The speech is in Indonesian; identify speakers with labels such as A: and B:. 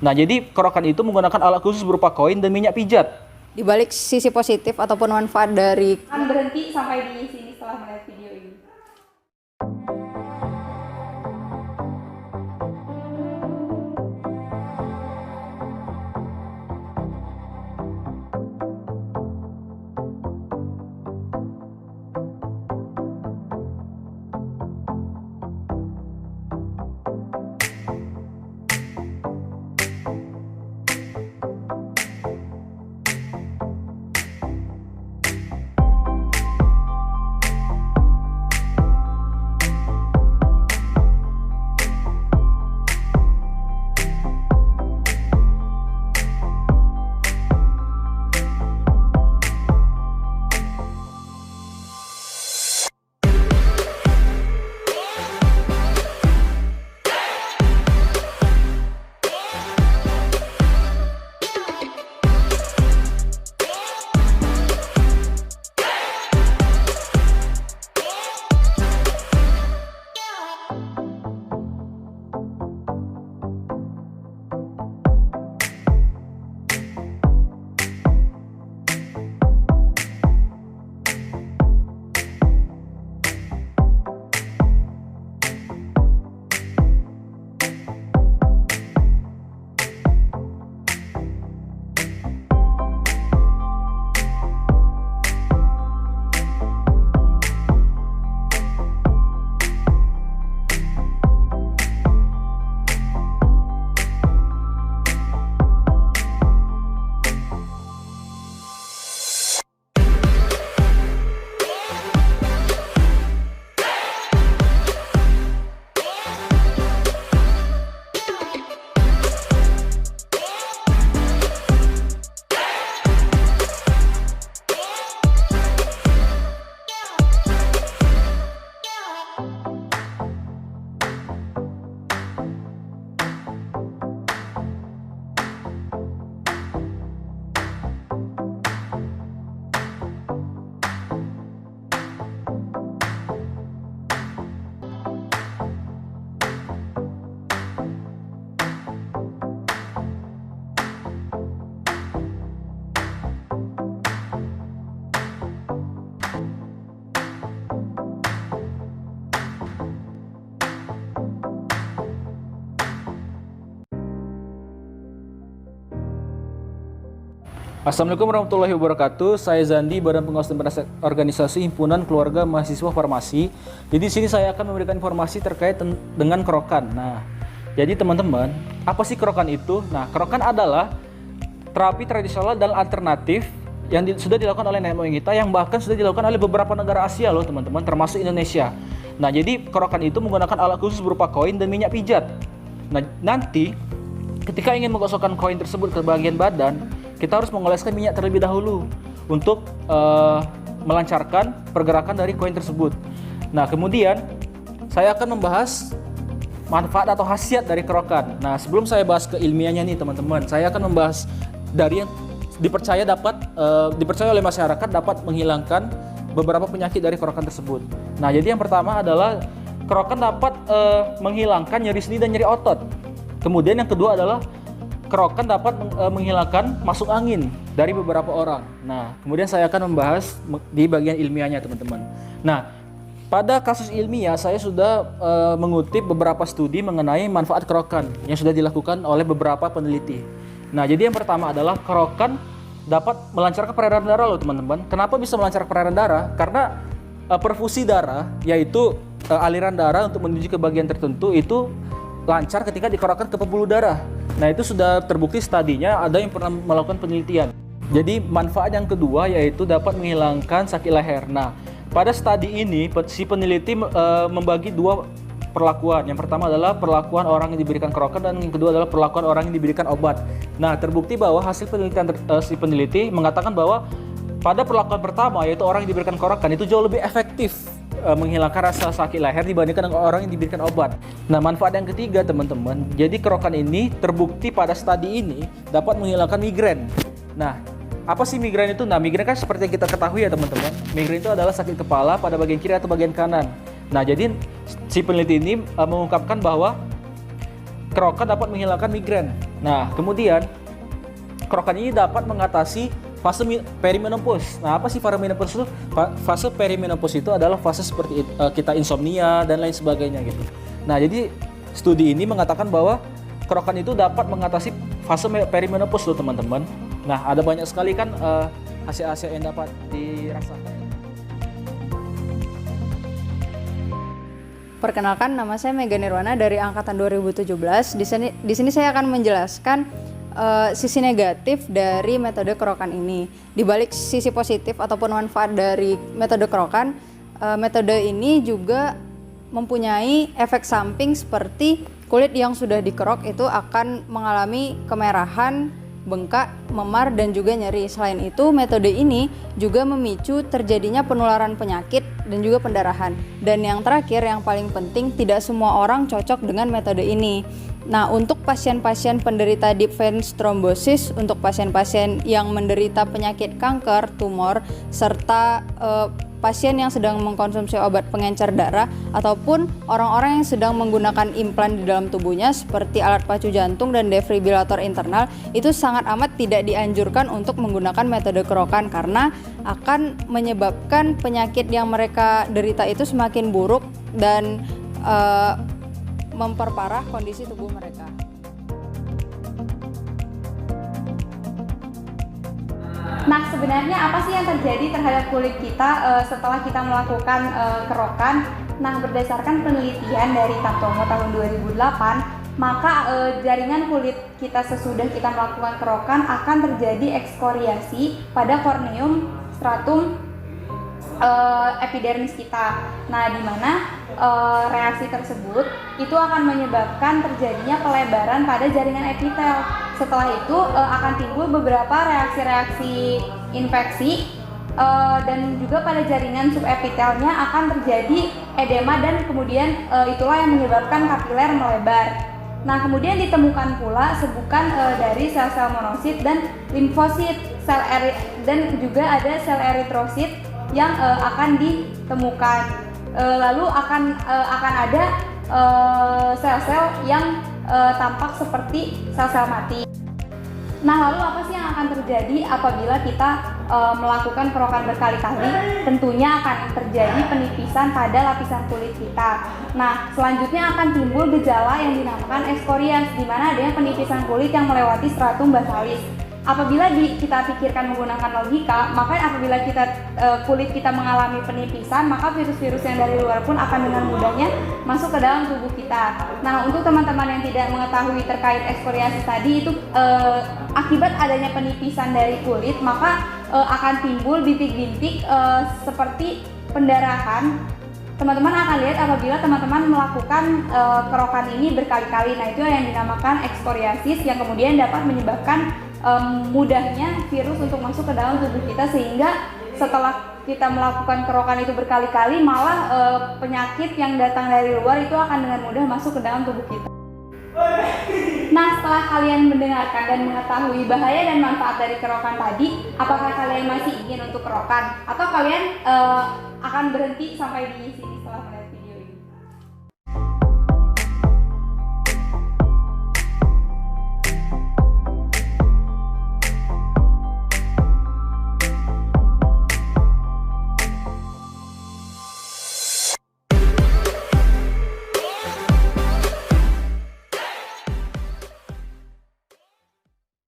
A: Nah, jadi kerokan itu menggunakan alat khusus berupa koin dan minyak pijat.
B: Di balik sisi positif ataupun manfaat dari
C: Akan berhenti sampai di sini setelah melihat video ini.
A: Assalamualaikum warahmatullahi wabarakatuh. Saya Zandi, Badan Pengawas dan Organisasi Himpunan Keluarga Mahasiswa Farmasi. Jadi di sini saya akan memberikan informasi terkait dengan kerokan. Nah, jadi teman-teman, apa sih kerokan itu? Nah, kerokan adalah terapi tradisional dan alternatif yang sudah dilakukan oleh nenek moyang kita, yang bahkan sudah dilakukan oleh beberapa negara Asia loh teman-teman, termasuk Indonesia. Nah, jadi kerokan itu menggunakan alat khusus berupa koin dan minyak pijat. Nah, nanti ketika ingin menggosokkan koin tersebut ke bagian badan, kita harus mengoleskan minyak terlebih dahulu untuk melancarkan pergerakan dari koin tersebut. Nah, kemudian saya akan membahas manfaat atau khasiat dari kerokan. Nah, sebelum saya bahas ke ilmiahnya nih teman-teman, saya akan membahas dari yang dipercaya oleh masyarakat dapat menghilangkan beberapa penyakit dari kerokan tersebut. Nah, jadi yang pertama adalah kerokan dapat menghilangkan nyeri sendi dan nyeri otot. Kemudian yang kedua adalah kerokan dapat menghilangkan masuk angin dari beberapa orang. Nah, kemudian saya akan membahas di bagian ilmiahnya teman-teman. Nah, pada kasus ilmiah saya sudah mengutip beberapa studi mengenai manfaat kerokan yang sudah dilakukan oleh beberapa peneliti. Nah, jadi yang pertama adalah kerokan dapat melancarkan peredaran darah loh teman-teman. Kenapa bisa melancarkan peredaran darah? Karena perfusi darah, yaitu aliran darah untuk menuju ke bagian tertentu itu lancar ketika dikerokan ke pembuluh darah. Nah, itu sudah terbukti studinya, ada yang pernah melakukan penelitian. Jadi manfaat yang kedua yaitu dapat menghilangkan sakit leher. Nah, pada studi ini si peneliti membagi dua perlakuan. Yang pertama adalah perlakuan orang yang diberikan kerokan dan yang kedua adalah perlakuan orang yang diberikan obat. Nah, terbukti bahwa hasil penelitian si peneliti mengatakan bahwa pada perlakuan pertama yaitu orang yang diberikan kerokan itu jauh lebih efektif menghilangkan rasa sakit leher dibandingkan dengan orang yang diberikan obat. Nah, manfaat yang ketiga teman-teman, jadi kerokan ini terbukti pada studi ini dapat menghilangkan migrain. Nah, apa sih migrain itu? Nah, migrain kan seperti yang kita ketahui ya teman-teman, migrain itu adalah sakit kepala pada bagian kiri atau bagian kanan. Nah, jadi si peneliti ini mengungkapkan bahwa kerokan dapat menghilangkan migrain. Nah, kemudian kerokan ini dapat mengatasi fase perimenopause. Nah, apa sih perimenopause itu? Fase perimenopause itu adalah fase seperti kita insomnia dan lain sebagainya gitu. Nah, jadi studi ini mengatakan bahwa kerokan itu dapat mengatasi fase perimenopause loh teman-teman. Nah, ada banyak sekali kan hasil-hasil yang dapat dirasakan.
B: Perkenalkan, nama saya Mega Nirwana dari angkatan 2017. Di sini saya akan menjelaskan sisi negatif dari metode kerokan ini. Di balik sisi positif ataupun manfaat dari metode kerokan, metode ini juga mempunyai efek samping seperti kulit yang sudah dikerok itu akan mengalami kemerahan, bengkak, memar, dan juga nyeri. Selain itu, metode ini juga memicu terjadinya penularan penyakit dan juga pendarahan. Dan yang terakhir, yang paling penting, tidak semua orang cocok dengan metode ini. Nah, untuk pasien-pasien penderita deep vein thrombosis, untuk pasien-pasien yang menderita penyakit kanker, tumor, serta pasien yang sedang mengkonsumsi obat pengencer darah, ataupun orang-orang yang sedang menggunakan implan di dalam tubuhnya seperti alat pacu jantung dan defibrilator internal, itu sangat amat tidak dianjurkan untuk menggunakan metode kerokan karena akan menyebabkan penyakit yang mereka derita itu semakin buruk dan memperparah kondisi tubuh mereka.
C: Nah, sebenarnya apa sih yang terjadi terhadap kulit kita setelah kita melakukan kerokan? Nah, berdasarkan penelitian dari Tamtomo tahun 2008, maka jaringan kulit kita sesudah kita melakukan kerokan akan terjadi ekskoriasi pada korneum stratum epidermis kita. Nah, di mana reaksi tersebut itu akan menyebabkan terjadinya pelebaran pada jaringan epitel. Setelah itu akan timbul beberapa reaksi-reaksi infeksi dan juga pada jaringan subepitelnya akan terjadi edema dan kemudian itulah yang menyebabkan kapiler melebar. Nah, kemudian ditemukan pula sebukan dari sel-sel monosit dan limfosit, dan juga ada sel eritrosit yang akan ditemukan. Lalu akan ada sel-sel yang tampak seperti sel-sel mati. Nah, lalu apa sih yang akan terjadi apabila kita melakukan kerokan berkali-kali? Tentunya akan terjadi penipisan pada lapisan kulit kita. Nah, selanjutnya akan timbul gejala yang dinamakan ekskorias, di mana adanya penipisan kulit yang melewati stratum basalis. Apabila kita pikirkan menggunakan logika, maka apabila kulit kita mengalami penipisan, maka virus-virus yang dari luar pun akan dengan mudahnya masuk ke dalam tubuh kita. Nah, untuk teman-teman yang tidak mengetahui terkait ekskoriasi tadi, itu akibat adanya penipisan dari kulit, maka akan timbul bintik-bintik seperti pendarahan. Teman-teman akan lihat apabila teman-teman melakukan kerokan ini berkali-kali. Nah, itu yang dinamakan ekskoriasis, yang kemudian dapat menyebabkan mudahnya virus untuk masuk ke dalam tubuh kita, sehingga setelah kita melakukan kerokan itu berkali-kali, malah penyakit yang datang dari luar itu akan dengan mudah masuk ke dalam tubuh kita. Nah, setelah kalian mendengarkan dan mengetahui bahaya dan manfaat dari kerokan tadi, apakah kalian masih ingin untuk kerokan? Atau kalian akan berhenti sampai di sini?